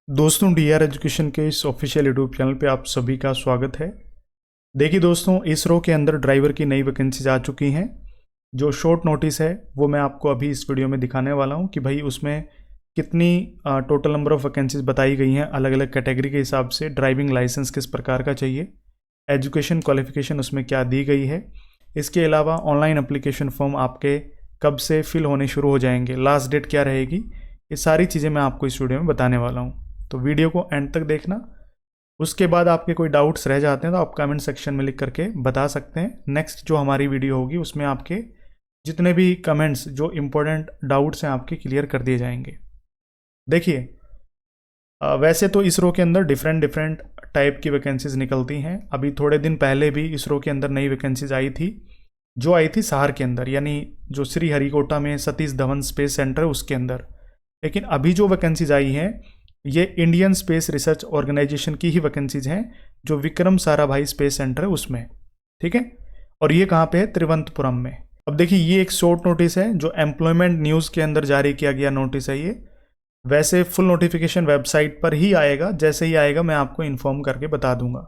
दोस्तों D R education के इस ऑफिशियल यूट्यूब चैनल पे आप सभी का स्वागत है। देखिए दोस्तों, इसरो के अंदर ड्राइवर की नई वैकेंसीज आ चुकी हैं। जो शॉर्ट नोटिस है वो मैं आपको अभी इस वीडियो में दिखाने वाला हूं कि भाई उसमें कितनी टोटल नंबर ऑफ वैकेंसीज बताई गई हैं अलग अलग कैटेगरी के हिसाब से। ड्राइविंग लाइसेंस किस प्रकार का चाहिए, एजुकेशन क्वालिफिकेशन उसमें क्या दी गई है। इसके अलावा ऑनलाइन अप्लीकेशन फॉर्म आपके कब से फिल होने शुरू हो जाएंगे, लास्ट डेट क्या रहेगी, ये सारी चीज़ें मैं आपको इस वीडियो में बताने वाला हूँ। तो वीडियो को एंड तक देखना। उसके बाद आपके कोई डाउट्स रह जाते हैं तो आप कमेंट सेक्शन में लिख करके बता सकते हैं। नेक्स्ट जो हमारी वीडियो होगी उसमें आपके जितने भी कमेंट्स, जो इम्पोर्टेंट डाउट्स हैं, आपके क्लियर कर दिए जाएंगे। देखिए, वैसे तो इसरो के अंदर डिफरेंट टाइप की वैकेंसीज निकलती हैं। अभी थोड़े दिन पहले भी इसरो के अंदर नई वैकेंसीज आई थी, जो आई थी सहार के अंदर, यानी जो श्री हरिकोटा में सतीश धवन स्पेस सेंटर है उसके अंदर। लेकिन अभी जो वैकेंसीज आई हैं ये इंडियन स्पेस रिसर्च ऑर्गेनाइजेशन की ही वैकेंसीज हैं, जो विक्रम साराभाई स्पेस सेंटर है उसमें। ठीक है, और ये कहाँ पे है? तिरुवनंतपुरम में। अब देखिए, ये एक शॉर्ट नोटिस है जो एम्प्लॉयमेंट न्यूज़ के अंदर जारी किया गया नोटिस है ये। वैसे फुल नोटिफिकेशन वेबसाइट पर ही आएगा, जैसे ही आएगा मैं आपको इन्फॉर्म करके बता दूंगा।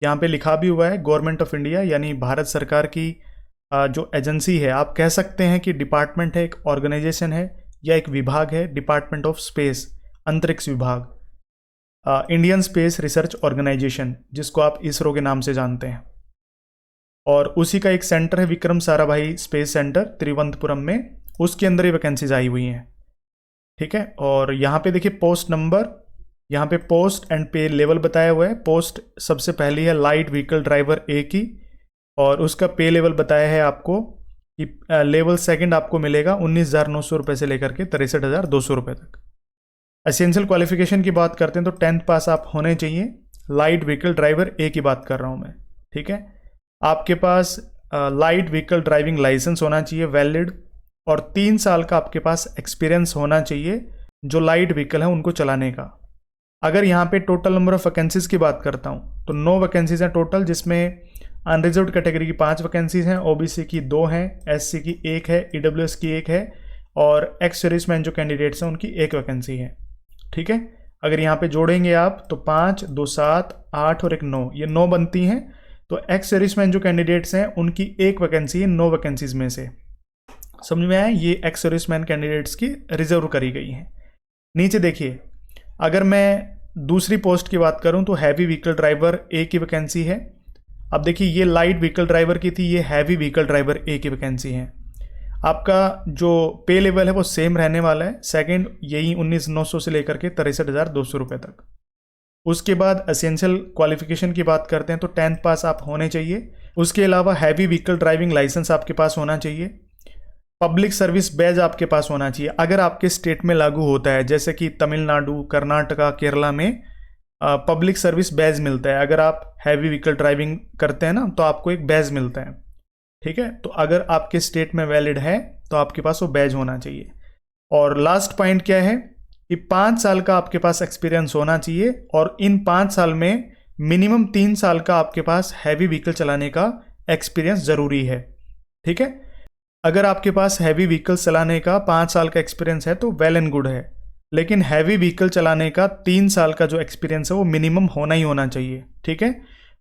यहाँ पे लिखा भी हुआ है गवर्नमेंट ऑफ इंडिया, यानी भारत सरकार की जो एजेंसी है, आप कह सकते हैं कि डिपार्टमेंट है, एक ऑर्गेनाइजेशन है या एक विभाग है, डिपार्टमेंट ऑफ स्पेस, अंतरिक्ष विभाग, इंडियन स्पेस रिसर्च ऑर्गेनाइजेशन, जिसको आप इसरो के नाम से जानते हैं। और उसी का एक सेंटर है विक्रम साराभाई स्पेस सेंटर तिरुवनंतपुरम में, उसके अंदर ही वैकेंसीज आई हुई हैं। ठीक है, और यहाँ पे देखिए पोस्ट नंबर, यहाँ पे पोस्ट एंड पे लेवल बताया हुआ है। पोस्ट सबसे पहली है लाइट व्हीकल ड्राइवर ए की, और उसका पे लेवल बताया है आपको कि लेवल सेकंड आपको मिलेगा 19,900 रुपये से लेकर के 63,200 रुपये तक। एसेंशियल क्वालिफिकेशन की बात करते हैं तो 10th पास आप होने चाहिए। लाइट व्हीकल ड्राइवर ए की बात कर रहा हूँ मैं। ठीक है, आपके पास लाइट व्हीकल ड्राइविंग लाइसेंस होना चाहिए वैलिड, और 3 साल का आपके पास एक्सपीरियंस होना चाहिए जो लाइट व्हीकल है उनको चलाने का। अगर यहाँ पे टोटल नंबर ऑफ वैकेंसीज की बात करता हूँ तो 9 वैकेंसीज हैं टोटल, जिसमें अनरिजर्व्ड कैटेगरी की 5 वैकेंसीज हैं, ओबीसी की 2 हैं, एससी की 1 है, ईडब्ल्यूएस की 1 है, और एक्स सर्विसमैन जो कैंडिडेट्स हैं उनकी 1 वैकेंसी है। ठीक है, अगर यहाँ पे जोड़ेंगे आप तो 5, 2, 7, 8 और 1, 9, ये 9 बनती हैं। तो एक्स सर्विसमैन जो कैंडिडेट्स हैं उनकी 1 वैकेंसी है 9 वैकेंसीज में से। समझ में आया? ये एक्स सर्विसमैन कैंडिडेट्स की रिजर्व करी गई हैं। नीचे देखिए, अगर मैं दूसरी पोस्ट की बात करूं तो हैवी व्हीकल ड्राइवर ए की वैकेंसी है। अब देखिए, ये लाइट व्हीकल ड्राइवर की थी, ये हैवी व्हीकल ड्राइवर ए की वैकेंसी है। आपका जो पे लेवल है वो सेम रहने वाला है, सेकंड यही 19,900 से लेकर के 63,200 रुपये तक। उसके बाद एसेंशियल क्वालिफिकेशन की बात करते हैं तो 10th पास आप होने चाहिए। उसके अलावा हैवी व्हीकल ड्राइविंग लाइसेंस आपके पास होना चाहिए। पब्लिक सर्विस बैज आपके पास होना चाहिए अगर आपके स्टेट में लागू होता है, जैसे कि तमिलनाडु, कर्नाटका, केरला में पब्लिक सर्विस बैज मिलता है। अगर आप हैवी व्हीकल ड्राइविंग करते हैं ना तो आपको एक बैज मिलता है। ठीक है, तो अगर आपके स्टेट में वैलिड है तो आपके पास वो बैज होना चाहिए। और लास्ट पॉइंट क्या है कि 5 साल का आपके पास एक्सपीरियंस होना चाहिए, और इन 5 साल में मिनिमम 3 साल का आपके पास हैवी व्हीकल चलाने का एक्सपीरियंस जरूरी है। ठीक है, अगर आपके पास हैवी व्हीकल चलाने का 5 साल का एक्सपीरियंस है तो वेल एंड गुड है, लेकिन हैवी व्हीकल चलाने का 3 साल का जो एक्सपीरियंस है वो मिनिमम होना ही होना चाहिए। ठीक है,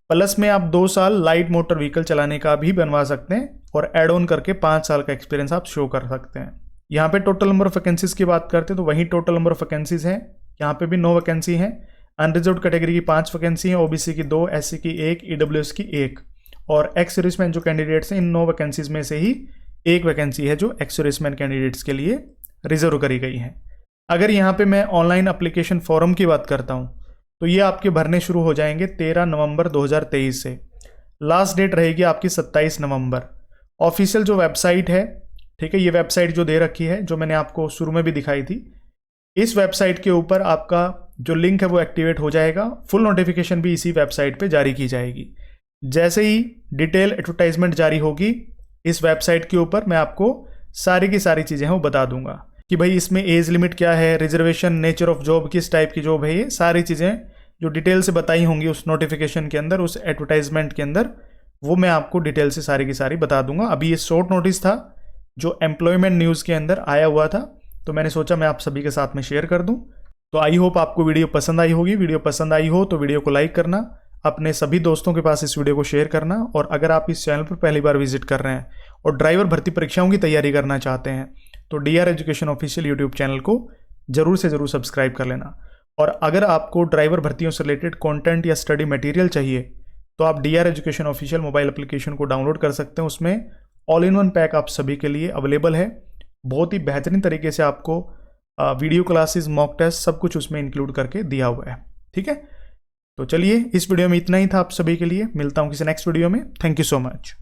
प्लस में आप 2 साल लाइट मोटर व्हीकल चलाने का भी बनवा सकते हैं, और एड ऑन करके 5 साल का एक्सपीरियंस आप शो कर सकते हैं। यहाँ पे टोटल नंबर ऑफ वैकेंसीज की बात करते हैं तो वही टोटल नंबर ऑफ वैकेंसीज हैं। यहाँ पे भी 9 वैकेंसी हैं। अनरिजर्व्ड कैटेगरी की 5 वैकेंसी हैं, ओबीसी की 2, एससी की 1, ईडब्ल्यूएस की 1, और एक्स सर्विसमैन जो कैंडिडेट्स हैं इन 9 वैकेंसीज में से ही 1 वैकेंसी है जो एक्स सर्विसमैन कैंडिडेट्स के लिए रिजर्व करी गई है। अगर यहाँ पे मैं ऑनलाइन अप्लीकेशन फॉर्म की बात करता हूँ तो ये आपके भरने शुरू हो जाएंगे 13 नवंबर 2023 से। लास्ट डेट रहेगी आपकी 27 नवंबर। ऑफिशियल जो वेबसाइट है, ठीक है, ये वेबसाइट जो दे रखी है, जो मैंने आपको शुरू में भी दिखाई थी, इस वेबसाइट के ऊपर आपका जो लिंक है वो एक्टिवेट हो जाएगा। फुल नोटिफिकेशन भी इसी वेबसाइट पे जारी की जाएगी। जैसे ही डिटेल एडवर्टाइजमेंट जारी होगी इस वेबसाइट के ऊपर, मैं आपको सारी की सारी चीज़ें हैं वो बता दूंगा कि भाई इसमें एज लिमिट क्या है, रिजर्वेशन, नेचर ऑफ जॉब, किस टाइप की जॉब है, ये सारी चीज़ें जो डिटेल से बताई होंगी उस नोटिफिकेशन के अंदर, उस एडवर्टाइजमेंट के अंदर, वो मैं आपको डिटेल से सारी की सारी बता दूंगा। अभी ये शॉर्ट नोटिस था जो एम्प्लॉयमेंट न्यूज़ के अंदर आया हुआ था, तो मैंने सोचा मैं आप सभी के साथ में शेयर कर दूं। तो आई होप आपको वीडियो पसंद आई होगी। वीडियो पसंद आई हो तो वीडियो को लाइक करना, अपने सभी दोस्तों के पास इस वीडियो को शेयर करना, और अगर आप इस चैनल पर पहली बार विजिट कर रहे हैं और ड्राइवर भर्ती परीक्षाओं की तैयारी करना चाहते हैं तो DR education official YouTube channel को जरूर से जरूर सब्सक्राइब कर लेना। और अगर आपको ड्राइवर भर्तियों से रिलेटेड कंटेंट या स्टडी मटेरियल चाहिए तो आप DR education official mobile application को डाउनलोड कर सकते हैं। उसमें ऑल इन वन पैक आप सभी के लिए अवेलेबल है। बहुत ही बेहतरीन तरीके से आपको वीडियो क्लासेस, मॉक टेस्ट, सब कुछ उसमें इंक्लूड करके दिया हुआ है। ठीक है, तो चलिए इस वीडियो में इतना ही था आप सभी के लिए। मिलता हूँ किसी नेक्स्ट वीडियो में। Thank you so much.